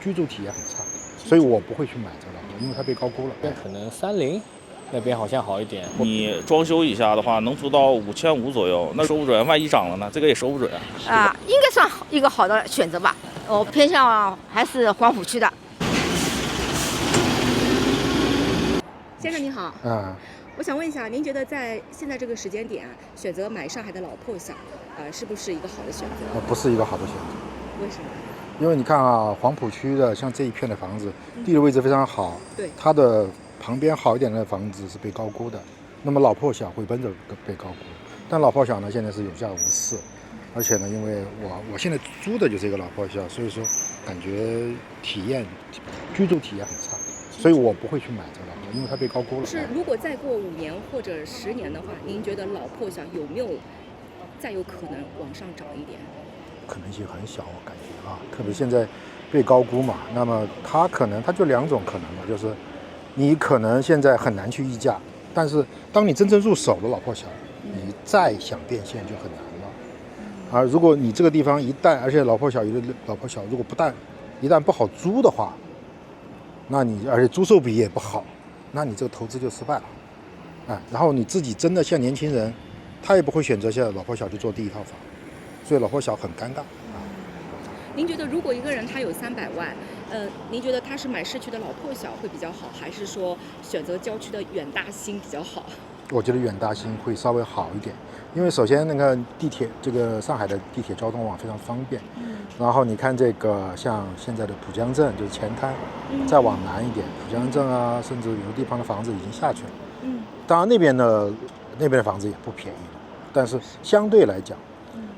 居住体验很差，所以我不会去买这个老婆，因为它被高估了。可能30那边好像好一点。你装修一下的话，能租到5500左右，那说不准，万一涨了呢？这个也说不准啊。应该算一个好的选择吧。我偏向还是黄浦区的。先生你好，我想问一下，您觉得在现在这个时间点选择买上海的老破小，是不是一个好的选择？不是一个好的选择。为什么？因为你看啊，黄浦区的像这一片的房子，地理位置非常好，对，它的旁边好一点的房子是被高估的，那么老破小会跟着被高估，但老破小呢现在是有价无市，而且呢，因为我现在租的就是一个老破小，所以说感觉居住体验很差，所以我不会去买这个老破，因为它被高估了。是，如果再过5年或者10年的话，您觉得老破小有没有再有可能往上涨一点？可能性很小，我感觉啊，特别现在被高估嘛，那么它就2种可能嘛，就是你可能现在很难去议价，但是当你真正入手了老破小，你再想变现就很难了。而如果你这个地方而且老破小如果一旦不好租的话，而且租售比也不好，那你这个投资就失败了。然后你自己真的像年轻人，他也不会选择像老破小去做第一套房，所以老破小很尴尬。您觉得如果一个人他有300万，您觉得他是买市区的老破小会比较好，还是说选择郊区的远大新比较好？我觉得远大新会稍微好一点，因为首先那个地铁，这个上海的地铁交通网非常方便。然后你看这个像现在的浦江镇，就是前滩，再往南一点，浦江镇啊，甚至有的地方的房子已经下去了。当然那边的房子也不便宜了，但是相对来讲，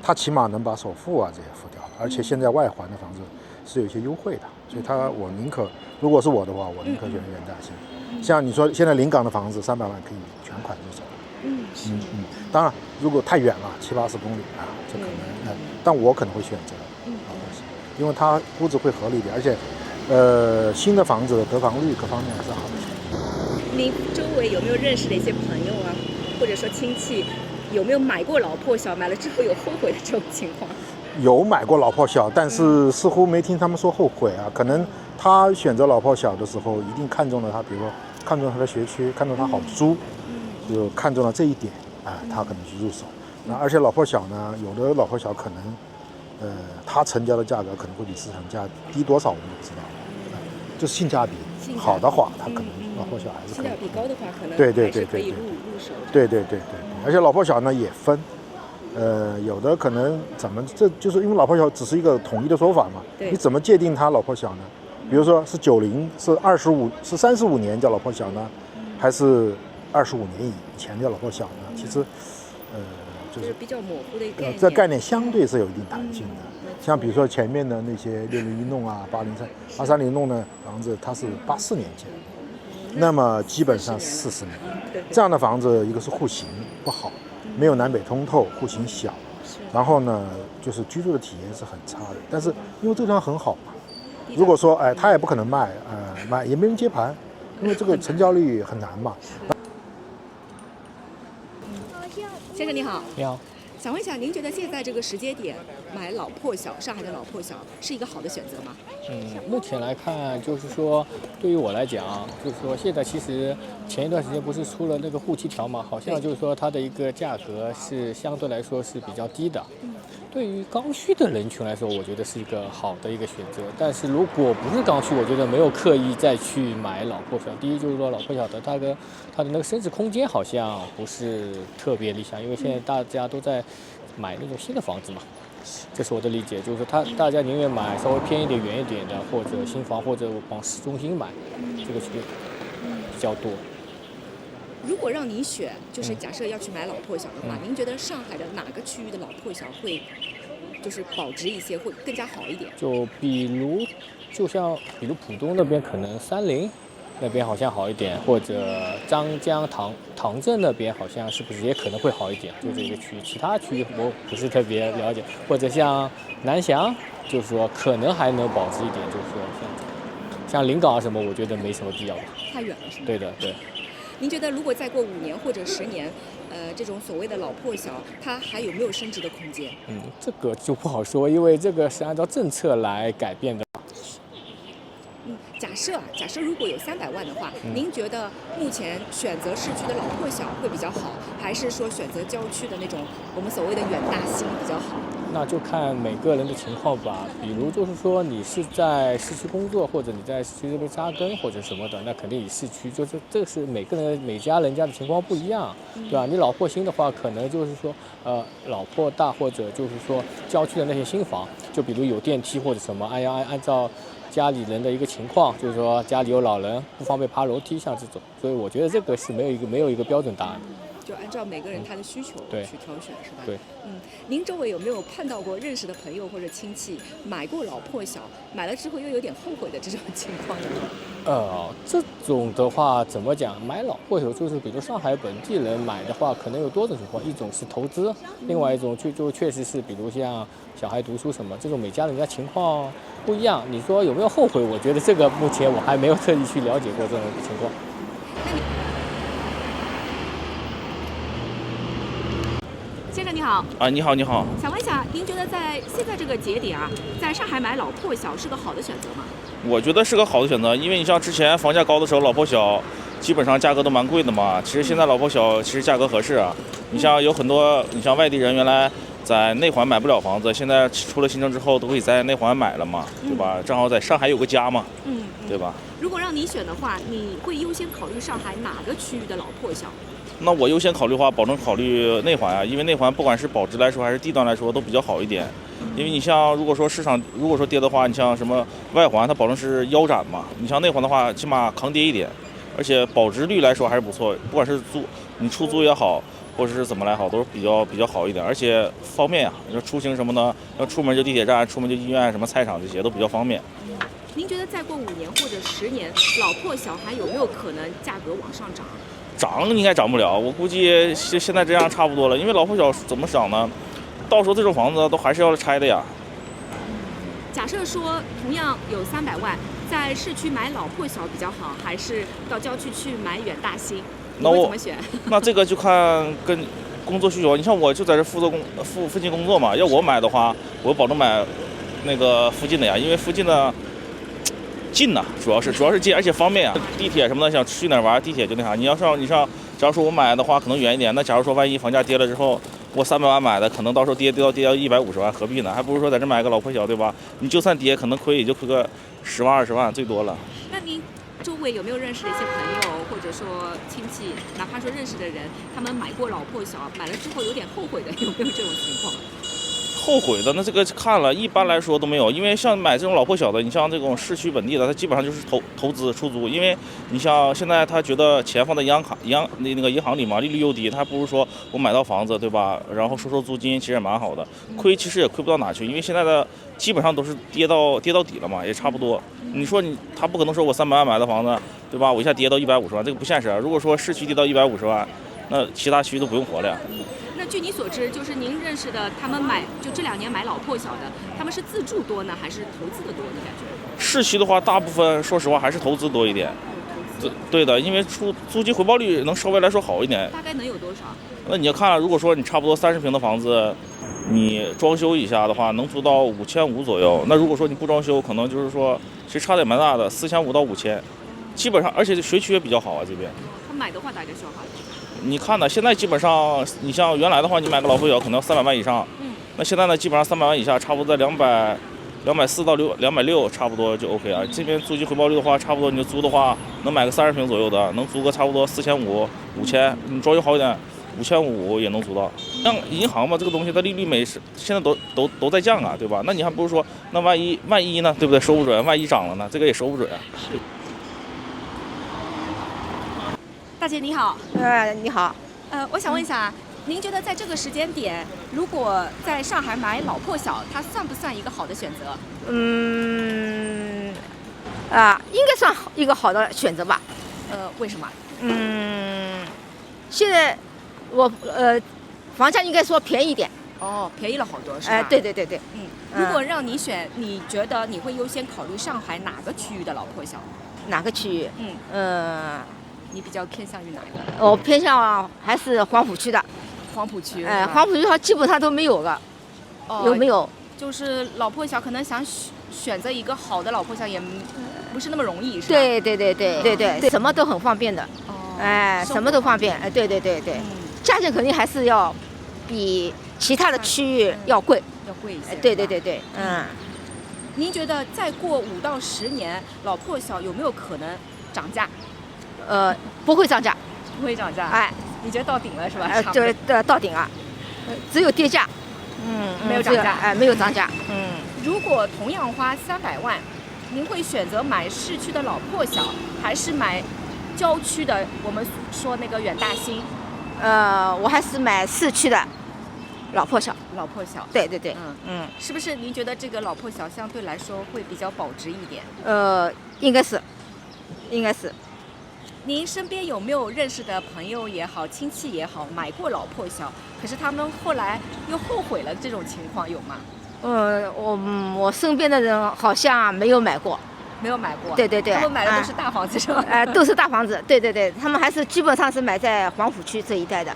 它起码能把首付啊这些付掉，而且现在外环的房子是有一些优惠的，所以如果是我的话，我宁可选远大新。像你说现在临港的房子300万可以全款入手。当然如果太远了，70-80公里啊，这可能但我可能会选择因为它估值会合理一点，而且新的房子的得房率各方面还是好一些。您周围有没有认识的一些朋友啊，或者说亲戚，有没有买过老破小，买了之后有后悔的这种情况？有买过老破小，但是似乎没听他们说后悔啊。可能他选择老破小的时候，一定看中了他，比如说看中他的学区，看中他好租，就看中了这一点他可能去入手。而且老破小呢，有的老破小可能，它成交的价格可能会比市场价低多少，我们都不知道。就是性价比好的话，它可能老破小还是可以。性价比高的话，可能对，可以入手。对，而且老破小呢也分。有的可能这就是因为老破小只是一个统一的说法嘛，你怎么界定它老破小呢？比如说是90是35年叫老破小呢，还是25年以前叫老破小呢？其实就是比较模糊的一个概念。这概念相对是有一定弹性的。像比如说前面的那些601弄啊、830弄的房子，它是84年建的，那么基本上40年。这样的房子，一个是户型不好，没有南北通透，户型小，然后呢，就是居住的体验是很差的。但是因为这个地方很好嘛，如果说他也不可能卖也没人接盘，因为这个成交率很难嘛。先生你好。你好。想问一下，您觉得现在这个时间点买老破小，上海的老破小是一个好的选择吗？目前来看，就是说，对于我来讲，就是说，现在其实前一段时间不是出了那个户籍条嘛，好像就是说它的一个价格是相对来说是比较低的。对于刚需的人群来说，我觉得是一个好的一个选择。但是如果不是刚需，我觉得没有刻意再去买老破小。第一就是说，老破小的它的那个升值空间好像不是特别理想，因为现在大家都在买那种新的房子嘛。这是我的理解，就是说大家宁愿买稍微偏一点、远一点的，或者新房，或者往市中心买，这个区别比较多。如果让您选，就是假设要去买老破小的话，您觉得上海的哪个区域的老破小会就是保值一些，会更加好一点？就比如浦东那边可能30那边好像好一点，或者张江唐镇那边好像是不是也可能会好一点？就这个区域，其他区域我不是特别了解，或者像南翔，就是说可能还能保值一点，就是说像临港啊什么，我觉得没什么必要吧。太远了是吗？对的，对。您觉得如果再过5年或者10年，这种所谓的老破小，它还有没有升值的空间？这个就不好说，因为这个是按照政策来改变的。假设如果有300万的话，您觉得目前选择市区的老破小会比较好，还是说选择郊区的那种我们所谓的远大新比较好？那就看每个人的情况吧。比如就是说你是在市区工作，或者你在市区这边扎根或者什么的，那肯定以市区。就是这个是每家人家的情况不一样，对吧？你老破新的话，可能就是说老破大，或者就是说郊区的那些新房，就比如有电梯或者什么，按照家里人的一个情况，就是说家里有老人不方便爬楼梯，像这种。所以我觉得这个是没有一个标准答案。就按照每个人他的需求去挑选，是吧？对。您周围有没有碰到过认识的朋友或者亲戚买过老破小，买了之后又有点后悔的这种情况呢？这种的话怎么讲？买老破小就是比如上海本地人买的话，可能有多种情况，一种是投资，另外一种就确实是比如像小孩读书什么，这种每家人家情况不一样。你说有没有后悔？我觉得这个目前我还没有特意去了解过这种情况。先生你好。你好，你好。想问一下，您觉得在现在这个节点在上海买老破小是个好的选择吗？我觉得是个好的选择，因为你像之前房价高的时候，老破小基本上价格都蛮贵的嘛。其实现在老破小其实价格合适啊。你像有很多，你像外地人原来在内环买不了房子，现在出了新政之后都可以在内环买了嘛，对吧？正好在上海有个家嘛，对吧？如果让你选的话，你会优先考虑上海哪个区域的老破小？那我优先考虑的话，保证考虑内环啊，因为内环不管是保值来说还是地段来说都比较好一点。因为你像如果说市场如果说跌的话，你像什么外环它保证是腰斩嘛，你像内环的话起码抗跌一点，而且保值率来说还是不错，不管是你出租也好，或者是怎么来好，都是比较好一点，而且方便呀。你说出行什么呢？要出门就地铁站，出门就医院，什么菜场这些都比较方便。您觉得再过5年或者10年，老破小还有没有可能价格往上涨？涨应该涨不了，我估计现在这样差不多了。因为老破小怎么涨呢？到时候这种房子都还是要拆的呀。假设说同样有300万，在市区买老破小比较好，还是到郊区去买远大新？你会怎么选？那这个就看跟工作需求。你像我就在这附近工作嘛，要我买的话，我保证买那个附近的呀，因为附近的近呐，主要是近，而且方便啊。地铁什么的，想去哪儿玩，地铁就那啥。你上，假如说我买的话，可能远一点。那假如说万一房价跌了之后，我300万买的，可能到时候跌到150万，何必呢？还不如说在这买个老破小，对吧？你就算跌，可能亏也就亏个10万20万最多了。那您周围有没有认识的一些朋友，或者说亲戚，哪怕说认识的人，他们买过老破小，买了之后有点后悔的，有没有这种情况？后悔的那这个看了，一般来说都没有，因为像买这种老破小的，你像这种市区本地的，它基本上就是投资出租，因为你像现在他觉得钱放在银行里嘛，利率又低，他还不如说我买到房子，对吧？然后收租金，其实也蛮好的，亏其实也亏不到哪去，因为现在的基本上都是跌到底了嘛，也差不多。你说他不可能说我300万买的房子，对吧？我一下跌到150万，这个不现实啊。如果说市区跌到150万，那其他区都不用活了呀。那据你所知，就是您认识的，他们就这2年买老破小的，他们是自住多呢，还是投资的多？你感觉？市区的话，大部分说实话还是投资多一点。对的，因为租金回报率能稍微来说好一点。大概能有多少？那你要看了，如果说你差不多30平的房子，你装修一下的话，能租到5500左右。那如果说你不装修，可能就是说其实差的也蛮大的，4500到5000，基本上，而且学区也比较好啊，这边。他买的话大概需要花多少？你看呢？现在基本上，你像原来的话，你买个老破小可能300万以上，那现在呢，基本上300万以下，差不多在240到260，差不多就 OK 啊。这边租金回报率的话，差不多你就租的话，能买个30平左右的，能租个差不多4500、5000，你装修好一点，5500也能租到。像银行嘛，这个东西它利率现在都在降啊，对吧？那你还不如说，那万一呢，对不对？说不准，万一涨了呢，这个也说不准啊。是。大姐你好。你好。我想问一下，您觉得在这个时间点，如果在上海买老破小，它算不算一个好的选择？应该算一个好的选择吧。为什么？现在房价应该说便宜一点。哦，便宜了好多是吧？对。如果让你选，你觉得你会优先考虑上海哪个区域的老破小？哪个区域？你比较偏向于哪个？我偏向还是黄浦区的。黄浦区。黄浦区它基本上都没有了。有没有？就是老破小可能想选择一个好的老破小也不是那么容易，是吧？对，什么都很方便的，什么都方便，对，价钱肯定还是要比其他的区域要贵一些。对，您觉得再过5到10年，老破小有没有可能涨价？不会涨价，不会涨价。哎，你觉得到顶了是吧？对，到顶了，只有跌价，没有涨价，没有涨价，如果同样花300万，您会选择买市区的老破小，还是买郊区的？我们说那个远大新。我还是买市区的老破小。老破小。对，是不是您觉得这个老破小相对来说会比较保值一点？应该是。您身边有没有认识的朋友也好，亲戚也好，买过老破小，可是他们后来又后悔了，这种情况有吗？我身边的人好像没有买过。没有买过。对，他们买的都是大房子是吧？都是大房子，对，他们还是基本上是买在黄浦区这一带的。